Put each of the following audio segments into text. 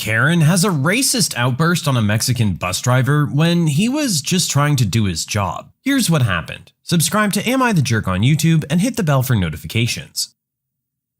Karen has a racist outburst on a Mexican bus driver when he was just trying to do his job. Here's what happened. Subscribe to Am I the Jerk on YouTube and hit the bell for notifications.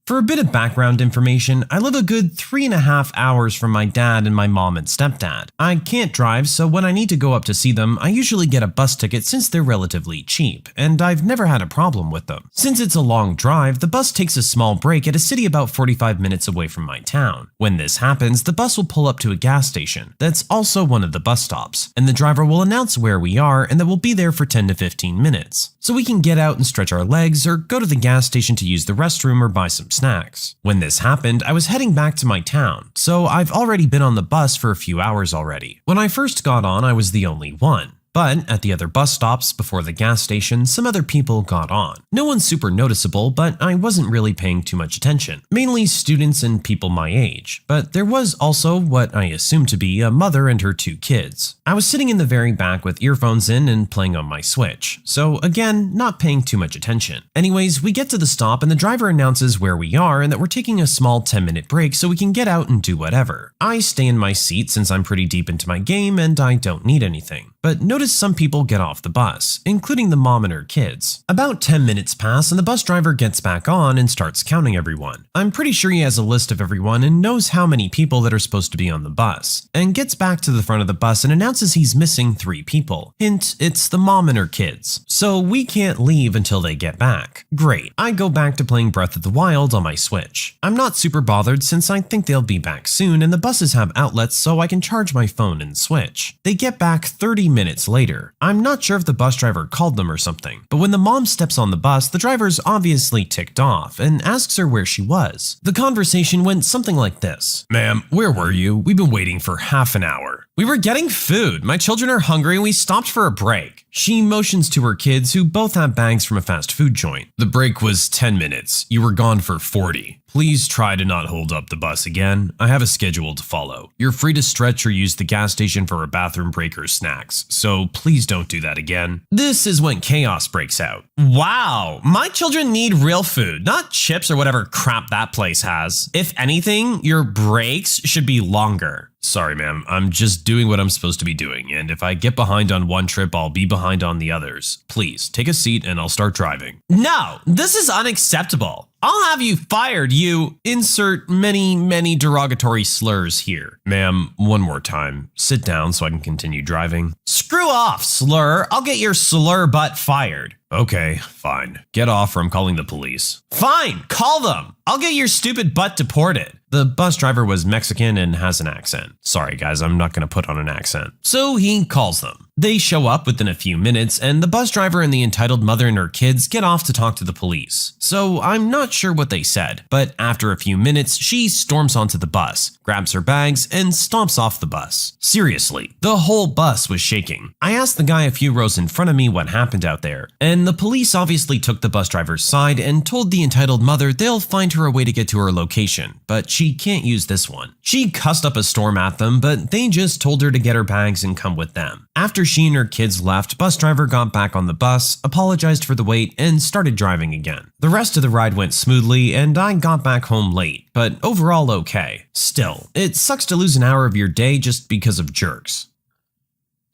For a bit of background information, I live a good 3.5 hours from my dad and my mom and stepdad. I can't drive, so when I need to go up to see them, I usually get a bus ticket since they're relatively cheap, and I've never had a problem with them. Since it's a long drive, the bus takes a small break at a city about 45 minutes away from my town. When this happens, the bus will pull up to a gas station that's also one of the bus stops, and the driver will announce where we are and that we'll be there for 10 to 15 minutes. So we can get out and stretch our legs or go to the gas station to use the restroom or buy some snacks. When this happened, I was heading back to my town, so I've already been on the bus for a few hours already. When I first got on, I was the only one. But at the other bus stops before the gas station, some other people got on. No one super noticeable, but I wasn't really paying too much attention. Mainly students and people my age. But there was also what I assumed to be a mother and her 2 kids. I was sitting in the very back with earphones in and playing on my Switch. So again, not paying too much attention. Anyways, we get to the stop and the driver announces where we are and that we're taking a small 10-minute break so we can get out and do whatever. I stay in my seat since I'm pretty deep into my game and I don't need anything. But notice some people get off the bus, including the mom and her kids. About 10 minutes pass and the bus driver gets back on and starts counting everyone. I'm pretty sure he has a list of everyone and knows how many people that are supposed to be on the bus, and gets back to the front of the bus and announces he's missing 3 people. Hint, it's the mom and her kids. So we can't leave until they get back. Great. I go back to playing Breath of the Wild on my Switch. I'm not super bothered since I think they'll be back soon and the buses have outlets so I can charge my phone and Switch. They get back 30 minutes later. I'm not sure if the bus driver called them or something, but when the mom steps on the bus, the driver's obviously ticked off and asks her where she was. The conversation went something like this. "Ma'am, where were you? We've been waiting for half an hour." "We were getting food. My children are hungry and we stopped for a break." She motions to her kids who both have bags from a fast food joint. "The break was 10 minutes. You were gone for 40. Please try to not hold up the bus again. I have a schedule to follow. You're free to stretch or use the gas station for a bathroom break or snacks, so please don't do that again." This is when chaos breaks out. Wow, my children need real food, not chips or whatever crap that place has. If anything, your breaks should be longer. "Sorry, ma'am, I'm just doing what I'm supposed to be doing, and if I get behind on one trip, I'll be behind on the others. Please, take a seat and I'll start driving." No, this is unacceptable. "I'll have you fired, you..." Insert many derogatory slurs here. "Ma'am, one more time. Sit down so I can continue driving." "Screw off, slur. I'll get your slur butt fired." "Okay, fine. Get off or I'm calling the police." "Fine, call them. I'll get your stupid butt deported." The bus driver was Mexican and has an accent. Sorry guys, I'm not going to put on an accent. So he calls them. They show up within a few minutes and the bus driver and the entitled mother and her kids get off to talk to the police. So I'm not sure what they said, but after a few minutes, she storms onto the bus, grabs her bags, and stomps off the bus. Seriously, the whole bus was shaking. I asked the guy a few rows in front of me what happened out there, and the police obviously took the bus driver's side and told the entitled mother they'll find her a way to get to her location, but she can't use this one. She cussed up a storm at them, but they just told her to get her bags and come with them. After she and her kids left, bus driver got back on the bus, apologized for the wait, and started driving again. The rest of the ride went smoothly, and I got back home late, but overall okay. Still, it sucks to lose an hour of your day just because of jerks.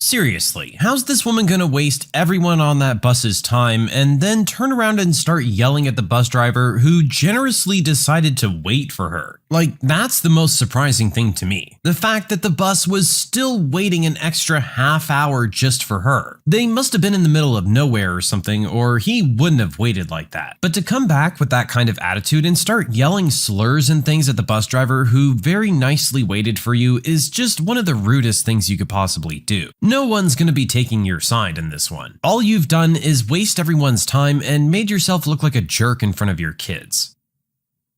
Seriously, how's this woman gonna waste everyone on that bus's time and then turn around and start yelling at the bus driver who generously decided to wait for her? Like, that's the most surprising thing to me. The fact that the bus was still waiting an extra half hour just for her. They must have been in the middle of nowhere or something, or he wouldn't have waited like that. But to come back with that kind of attitude and start yelling slurs and things at the bus driver who very nicely waited for you is just one of the rudest things you could possibly do. No one's gonna be taking your side in this one. All you've done is waste everyone's time and made yourself look like a jerk in front of your kids.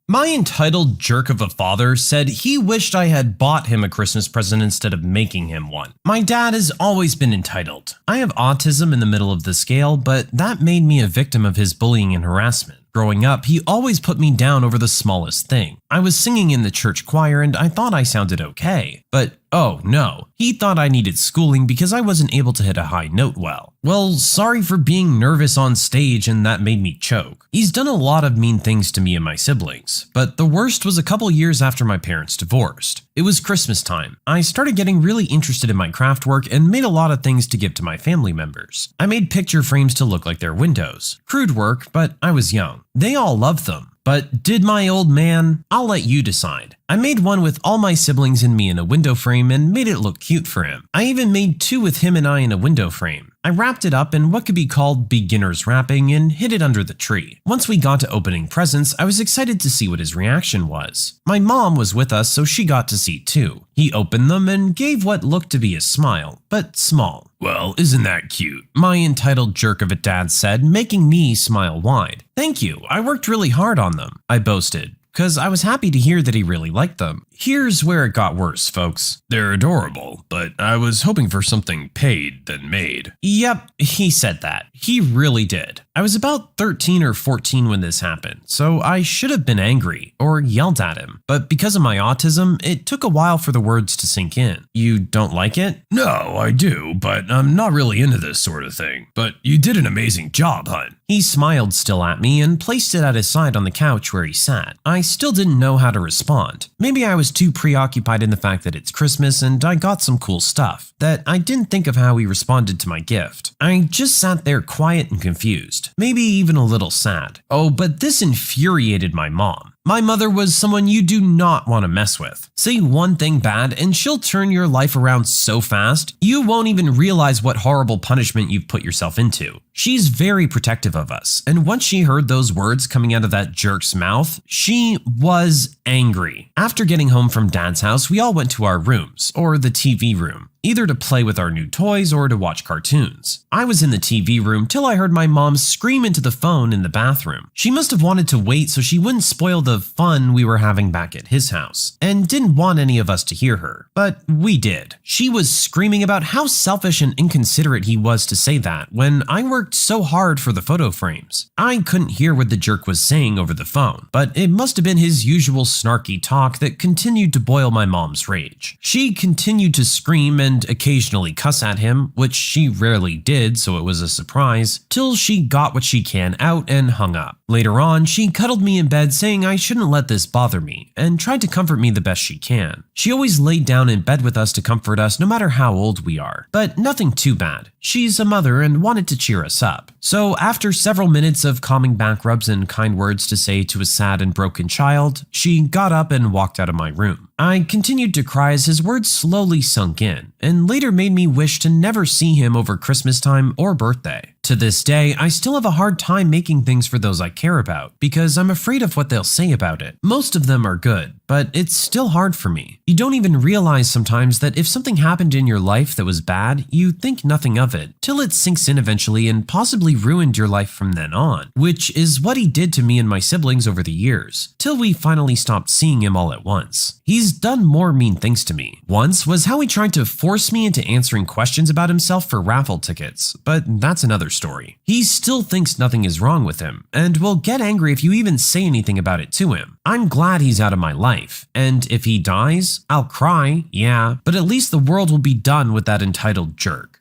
My entitled jerk of a father said he wished I had bought him a Christmas present instead of making him one. My dad has always been entitled. I have autism in the middle of the scale, but that made me a victim of his bullying and harassment. Growing up, he always put me down over the smallest thing. I was singing in the church choir and I thought I sounded okay, but Oh no, he thought I needed schooling because I wasn't able to hit a high note well. Well, sorry for being nervous on stage and that made me choke. He's done a lot of mean things to me and my siblings, but the worst was a couple years after my parents divorced. It was Christmas time. I started getting really interested in my craft work and made a lot of things to give to my family members. I made picture frames to look like their windows. Crude work, but I was young. They all loved them. But did my old man? I'll let you decide. I made one with all my siblings and me in a window frame and made it look cute for him. I even made two with him and I in a window frame. I wrapped it up in what could be called beginner's wrapping and hid it under the tree. Once we got to opening presents, I was excited to see what his reaction was. My mom was with us, so she got to see too. He opened them and gave what looked to be a smile, but small. Well, isn't that cute? My entitled jerk of a dad said, making me smile wide. Thank you, I worked really hard on them, I boasted, because I was happy to hear that he really liked them. Here's where it got worse, folks. They're adorable, but I was hoping for something paid than made. Yep, he said that. He really did. I was about 13 or 14 when this happened, so I should have been angry or yelled at him. But because of my autism, it took a while for the words to sink in. You don't like it? No, I do, but I'm not really into this sort of thing. But you did an amazing job, hun. He smiled still at me and placed it at his side on the couch where he sat. I still didn't know how to respond. Maybe I was too preoccupied in the fact that it's Christmas and I got some cool stuff, that I didn't think of how he responded to my gift. I just sat there quiet and confused, maybe even a little sad. Oh, but this infuriated my mom. My mother was someone you do not want to mess with. Say one thing bad and she'll turn your life around so fast, you won't even realize what horrible punishment you've put yourself into. She's very protective of us, and once she heard those words coming out of that jerk's mouth, she was angry. After getting home from Dad's house, we all went to our rooms, or the TV room, either to play with our new toys or to watch cartoons. I was in the TV room till I heard my mom scream into the phone in the bathroom. She must have wanted to wait so she wouldn't spoil the fun we were having back at his house, and didn't want any of us to hear her. But we did. She was screaming about how selfish and inconsiderate he was to say that when I worked so hard for the photo frames. I couldn't hear what the jerk was saying over the phone, but it must have been his usual snarky talk that continued to boil my mom's rage. She continued to scream and occasionally cuss at him, which she rarely did, so it was a surprise, till she got what she can out and hung up. Later on, she cuddled me in bed saying I shouldn't let this bother me, and tried to comfort me the best she can. She always laid down in bed with us to comfort us no matter how old we are, but nothing too bad. She's a mother and wanted to cheer us up. So after several minutes of calming back rubs and kind words to say to a sad and broken child, she got up and walked out of my room. I continued to cry as his words slowly sunk in, and later made me wish to never see him over Christmas time or birthday. To this day, I still have a hard time making things for those I care about because I'm afraid of what they'll say about it. Most of them are good, but it's still hard for me. You don't even realize sometimes that if something happened in your life that was bad, you think nothing of it, till it sinks in eventually and possibly ruined your life from then on, which is what he did to me and my siblings over the years, till we finally stopped seeing him all at once. He's done more mean things to me. Once was how he tried to force me into answering questions about himself for raffle tickets, but that's another story. He still thinks nothing is wrong with him, and will get angry if you even say anything about it to him. I'm glad he's out of my life, and if he dies, I'll cry, yeah, but at least the world will be done with that entitled jerk.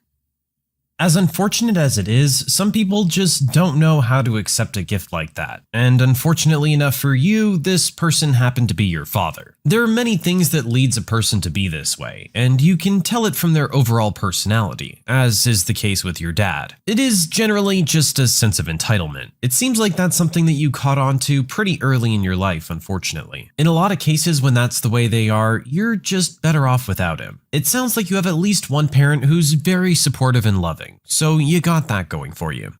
As unfortunate as it is, some people just don't know how to accept a gift like that, and unfortunately enough for you, this person happened to be your father. There are many things that leads a person to be this way, and you can tell it from their overall personality, as is the case with your dad. It is generally just a sense of entitlement. It seems like that's something that you caught on to pretty early in your life, unfortunately. In a lot of cases when that's the way they are, you're just better off without him. It sounds like you have at least one parent who's very supportive and loving, so you got that going for you.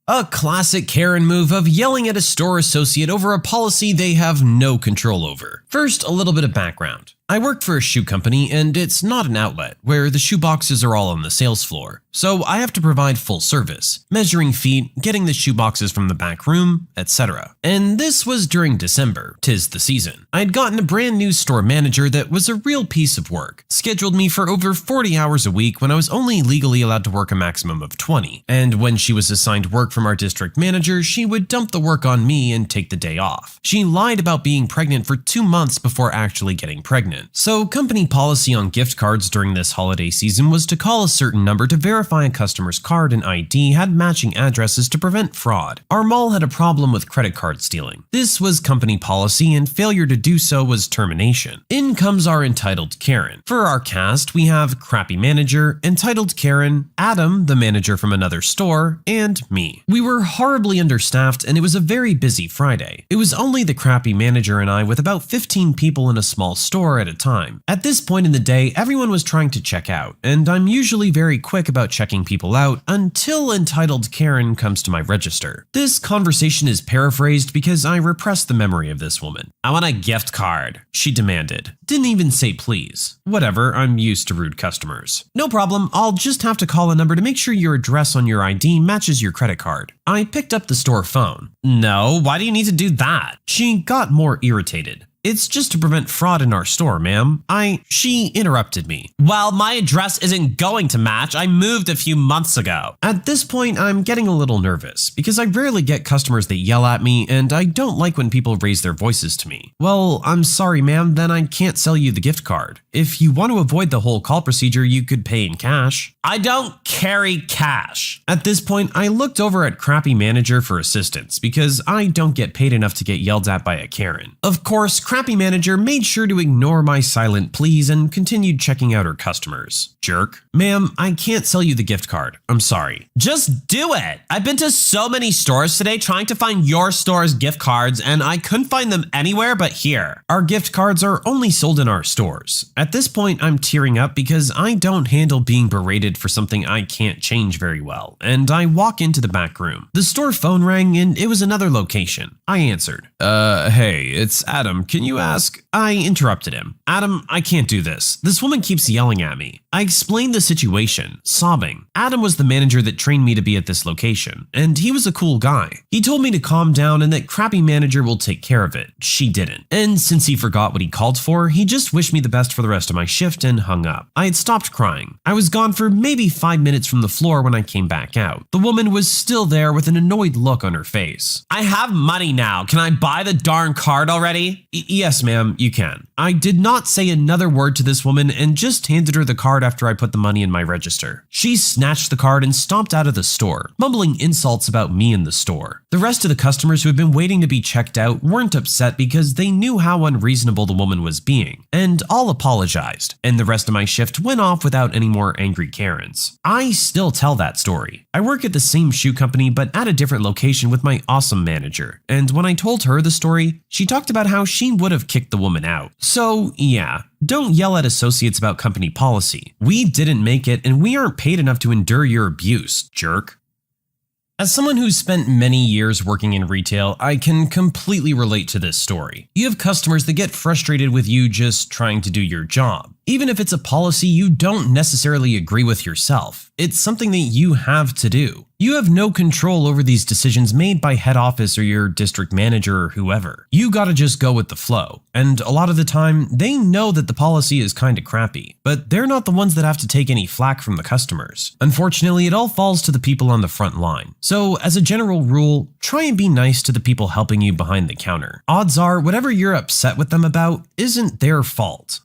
A classic Karen move of yelling at a store associate over a policy they have no control over. First, a little bit of background. I work for a shoe company and it's not an outlet where the shoe boxes are all on the sales floor. So I have to provide full service, measuring feet, getting the shoe boxes from the back room, etc. And this was during December, 'tis the season. I had gotten a brand new store manager that was a real piece of work, scheduled me for over 40 hours a week when I was only legally allowed to work a maximum of 20. And when she was assigned work from our district manager, she would dump the work on me and take the day off. She lied about being pregnant for 2 months before actually getting pregnant. important. So company policy on gift cards during this holiday season was to call a certain number to verify a customer's card and ID had matching addresses to prevent fraud. Our mall had a problem with credit card stealing. This was company policy, and failure to do so was termination. In comes our entitled Karen. For our cast, we have Crappy Manager, Entitled Karen, Adam, the manager from another store, and me. We were horribly understaffed, and it was a very busy Friday. It was only the Crappy Manager and I with about 15 people in a small store at a time. At this point in the day, everyone was trying to check out, and I'm usually very quick about checking people out until Entitled Karen comes to my register. This conversation is paraphrased because I repressed the memory of this woman. "I want a gift card," she demanded. Didn't even say please. Whatever, I'm used to rude customers. "No problem, I'll just have to call a number to make sure your address on your ID matches your credit card." I picked up the store phone. "No, why do you need to do that?" She got more irritated. "It's just to prevent fraud in our store, ma'am." She interrupted me. "Well, my address isn't going to match. I moved a few months ago." At this point, I'm getting a little nervous because I rarely get customers that yell at me, and I don't like when people raise their voices to me. "Well, I'm sorry, ma'am, then I can't sell you the gift card. If you want to avoid the whole call procedure, you could pay in cash." "I don't carry cash." At this point, I looked over at Crappy Manager for assistance because I don't get paid enough to get yelled at by a Karen. Of course, Crappy Manager made sure to ignore my silent pleas and continued checking out her customers. Jerk. "Ma'am, I can't sell you the gift card. I'm sorry." "Just do it. I've been to so many stores today trying to find your store's gift cards, and I couldn't find them anywhere but here." Our gift cards are only sold in our stores. At this point, I'm tearing up because I don't handle being berated for something I can't change very well, and I walk into the back room. The store phone rang, and it was another location. I answered. Hey, it's Adam. Can you ask?" I interrupted him. "Adam, I can't do this. This woman keeps yelling at me." I explained the situation, sobbing. Adam was the manager that trained me to be at this location, and he was a cool guy. He told me to calm down and that Crappy Manager will take care of it. She didn't. And since he forgot what he called for, he just wished me the best for the rest of my shift and hung up. I had stopped crying. I was gone for maybe 5 minutes from the floor when I came back out. The woman was still there with an annoyed look on her face. "I have money now. Can I buy the darn card already?" Yes, ma'am, you can." I did not say another word to this woman and just handed her the card after I put the money in my register. She snatched the card and stomped out of the store, mumbling insults about me in the store. The rest of the customers who had been waiting to be checked out weren't upset because they knew how unreasonable the woman was being, and all apologized, and the rest of my shift went off without any more angry Karens. I still tell that story. I work at the same shoe company but at a different location with my awesome manager, and when I told her the story, she talked about how she would have kicked the woman out. So yeah, don't yell at associates about company policy. We didn't make it, and we aren't paid enough to endure your abuse, jerk. As someone who's spent many years working in retail, I can completely relate to this story. You have customers that get frustrated with you just trying to do your job. Even if it's a policy you don't necessarily agree with yourself, it's something that you have to do. You have no control over these decisions made by head office or your district manager or whoever. You gotta just go with the flow. And a lot of the time, they know that the policy is kinda crappy, but they're not the ones that have to take any flack from the customers. Unfortunately, it all falls to the people on the front line. So as a general rule, try and be nice to the people helping you behind the counter. Odds are, whatever you're upset with them about isn't their fault.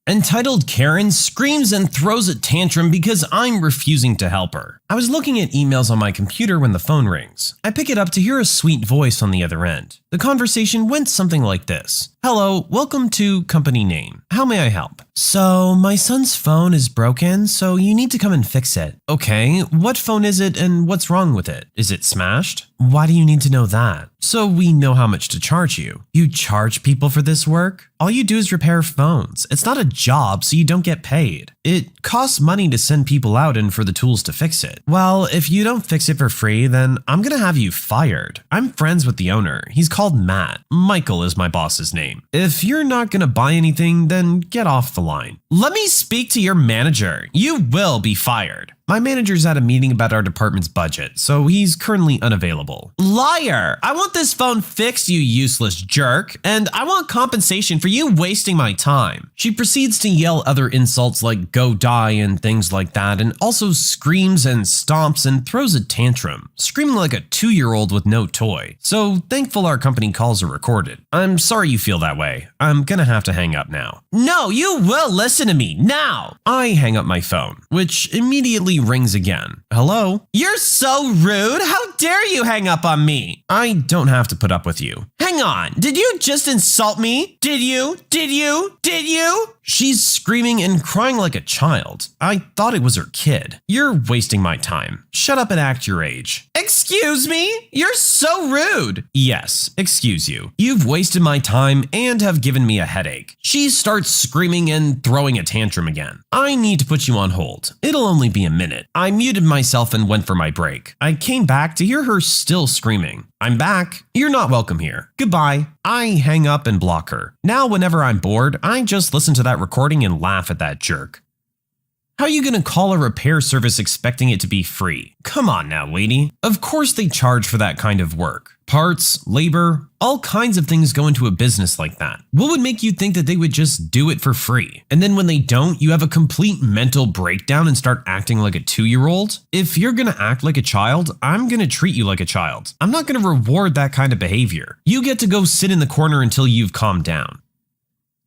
Entitled Karen screams and throws a tantrum because I'm refusing to help her. I was looking at emails on my computer when the phone rings. I pick it up to hear a sweet voice on the other end. The conversation went something like this. "Hello, welcome to company name. How may I help?" "So, my son's phone is broken, so you need to come and fix it." "Okay, what phone is it and what's wrong with it? Is it smashed?" "Why do you need to know that?" "So we know how much to charge you." "You charge people for this work? All you do is repair phones. It's not a job, so you don't get paid. It costs money to send people out and for the tools to fix it." "Well, if you don't fix it for free, then I'm gonna have you fired. I'm friends with the owner. He's called Matt. Michael is my boss's name. If you're not gonna buy anything, then get off the line." "Let me speak to your manager. You will be fired." My manager's at a meeting about our department's budget, so he's currently unavailable. Liar! I want this phone fixed, you useless jerk, and I want compensation for you wasting my time. She proceeds to yell other insults like go die and things like that, and also screams and stomps and throws a tantrum, screaming like a 2-year-old with no toy. So thankful our company calls are recorded. I'm sorry you feel that way. I'm gonna have to hang up now. No, you will listen to me now! I hang up my phone, which immediately rings again. Hello? You're so rude! How dare you hang up on me? I don't have to put up with you. Hang on, did you just insult me? Did you? Did you? Did you? She's screaming and crying like a child. I thought it was her kid. You're wasting my time. Shut up and act your age. Excuse me? You're so rude. Yes, excuse you. You've wasted my time and have given me a headache. She starts screaming and throwing a tantrum again. I need to put you on hold. It'll only be a minute. I muted myself and went for my break. I came back to hear her still screaming. I'm back. You're not welcome here. Goodbye. I hang up and block her. Now whenever I'm bored, I just listen to that recording and laugh at that jerk. How are you gonna call a repair service expecting it to be free? Come on now, lady. Of course they charge for that kind of work. Parts, labor, all kinds of things go into a business like that. What would make you think that they would just do it for free? And then when they don't, you have a complete mental breakdown and start acting like a 2-year-old? If you're gonna act like a child, I'm gonna treat you like a child. I'm not gonna reward that kind of behavior. You get to go sit in the corner until you've calmed down.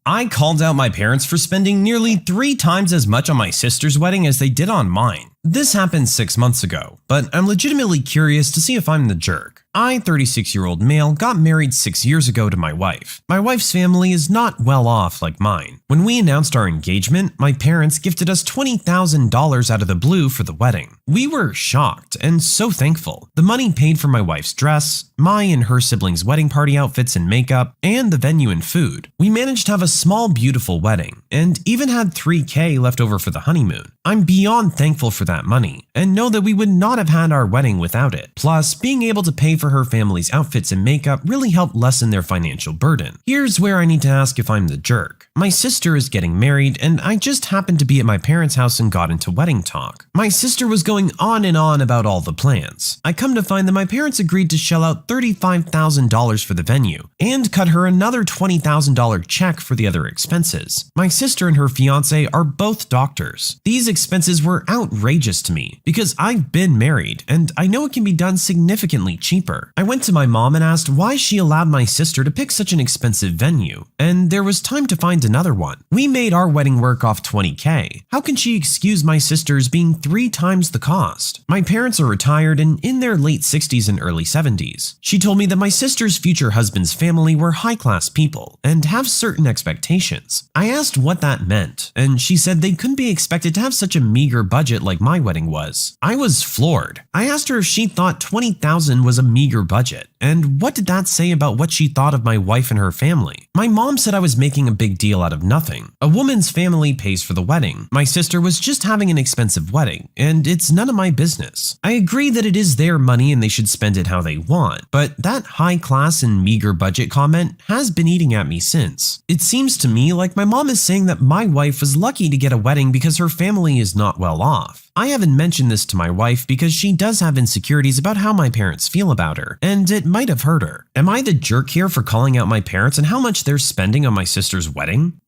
I called out my parents for spending nearly 3 times as much on my sister's wedding as they did on mine. This happened 6 months ago, but I'm legitimately curious to see if I'm the jerk. I, 36-year-old male, got married 6 years ago to my wife. My wife's family is not well off like mine. When we announced our engagement, my parents gifted us $20,000 out of the blue for the wedding. We were shocked and so thankful. The money paid for my wife's dress, my and her siblings' wedding party outfits and makeup, and the venue and food. We managed to have a small, beautiful wedding, and even had $3,000 left over for the honeymoon. I'm beyond thankful for that money, and know that we would not have had our wedding without it. Plus, being able to pay for her family's outfits and makeup really helped lessen their financial burden. Here's where I need to ask if I'm the jerk. My sister is getting married, and I just happened to be at my parents' house and got into wedding talk. My sister was going on and on about all the plans. I come to find that my parents agreed to shell out $35,000 for the venue, and cut her another $20,000 check for the other expenses. My sister and her fiance are both doctors. These expenses were outrageous to me, because I've been married, and I know it can be done significantly cheaper. I went to my mom and asked why she allowed my sister to pick such an expensive venue, and there was time to find another one. We made our wedding work off $20,000. How can she excuse my sister's being 3 times the cost? My parents are retired and in their late 60s and early 70s. She told me that my sister's future husband's family were high-class people and have certain expectations. I asked what that meant, and she said they couldn't be expected to have such a meager budget like my wedding was. I was floored. I asked her if she thought $20,000 was a meager budget, and what did that say about what she thought of my wife and her family? My mom said I was making a big deal out of nothing. A woman's family pays for the wedding. My sister was just having an expensive wedding, and it's none of my business. I agree that it is their money and they should spend it how they want, but that high class and meager budget comment has been eating at me since. It seems to me like my mom is saying that my wife was lucky to get a wedding because her family is not well off. I haven't mentioned this to my wife because she does have insecurities about how my parents feel about her, and it might have hurt her. Am I the jerk here for calling out my parents and how much they're spending on my sister's wedding?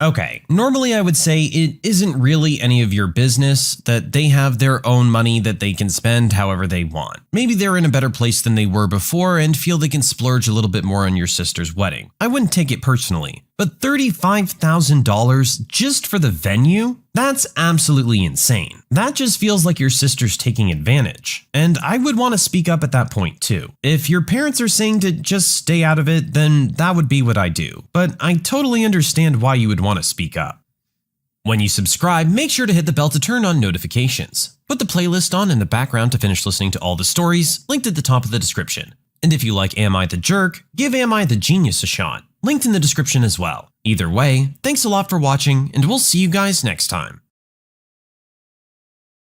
Okay, normally I would say it isn't really any of your business, that they have their own money that they can spend however they want. Maybe they're in a better place than they were before and feel they can splurge a little bit more on your sister's wedding. I wouldn't take it personally. But $35,000 just for the venue? That's absolutely insane. That just feels like your sister's taking advantage. And I would want to speak up at that point too. If your parents are saying to just stay out of it, then that would be what I do. But I totally understand why you would want to speak up. When you subscribe, make sure to hit the bell to turn on notifications. Put the playlist on in the background to finish listening to all the stories, linked at the top of the description. And if you like Am I the Jerk, give Am I the Genius a shot. Linked in the description as well. Either way, thanks a lot for watching, and we'll see you guys next time.